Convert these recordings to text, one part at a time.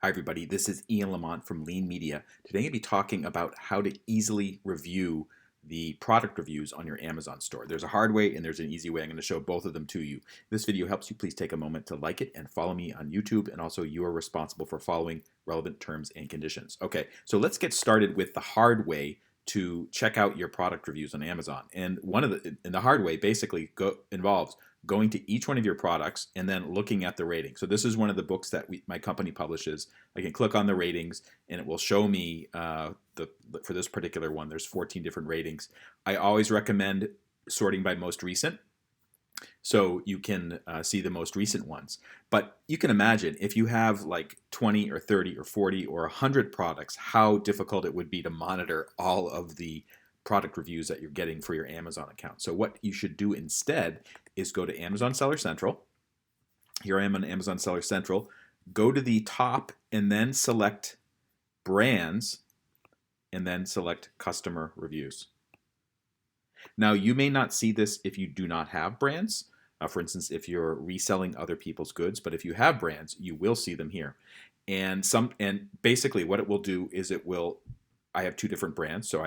Hi everybody, this is Ian Lamont from Lean Media. Today I'm going to be talking about how to easily review the product reviews on your Amazon store. There's a hard way and there's an easy way. I'm going to show both of them to you. If this video helps you, please take a moment to like it and follow me on YouTube, and also you are responsible for following relevant terms and conditions. Okay, so let's get started with the hard way to check out your product reviews on Amazon. And the hard way basically involves going to each one of your products and then looking at the rating. So this is one of the books that my company publishes. I can click on the ratings and it will show me for this particular one, there's 14 different ratings. I always recommend sorting by most recent, so you can see the most recent ones. But you can imagine if you have like 20 or 30 or 40 or 100 products, how difficult it would be to monitor all of the product reviews that you're getting for your Amazon account. So what you should do instead is go to Amazon Seller Central. Here I am on Amazon Seller Central. Go to the top and then select brands and then select customer reviews. Now, you may not see this if you do not have brands. For instance, if you're reselling other people's goods, but if you have brands, you will see them here. And basically what it will do is I have two different brands, so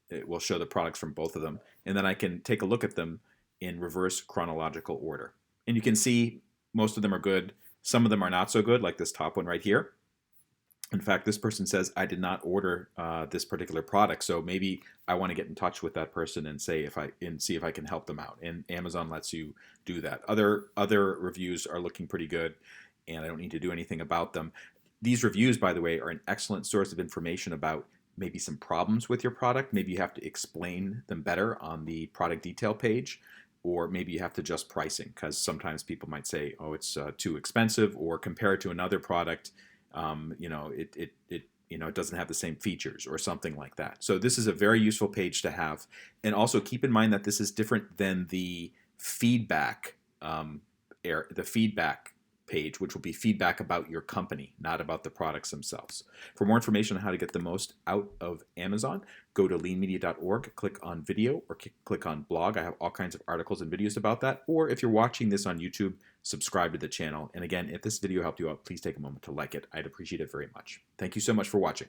it will show the products from both of them, and then I can take a look at them in reverse chronological order. And you can see most of them are good. Some of them are not so good, like this top one right here. In fact, this person says, I did not order this particular product, so maybe I want to get in touch with that person and see if I can help them out. And Amazon lets you do that. Other reviews are looking pretty good, and I don't need to do anything about them. These reviews, by the way, are an excellent source of information about maybe some problems with your product. Maybe you have to explain them better on the product detail page, or maybe you have to adjust pricing, because sometimes people might say, oh, it's too expensive, or compare it to another product. It doesn't have the same features or something like that. So this is a very useful page to have. And also keep in mind that this is different than the feedback page, which will be feedback about your company, not about the products themselves. For more information on how to get the most out of Amazon, go to leanmedia.org, click on video, or click on blog. I have all kinds of articles and videos about that. Or if you're watching this on YouTube, subscribe to the channel. And again, if this video helped you out, please take a moment to like it. I'd appreciate it very much. Thank you so much for watching.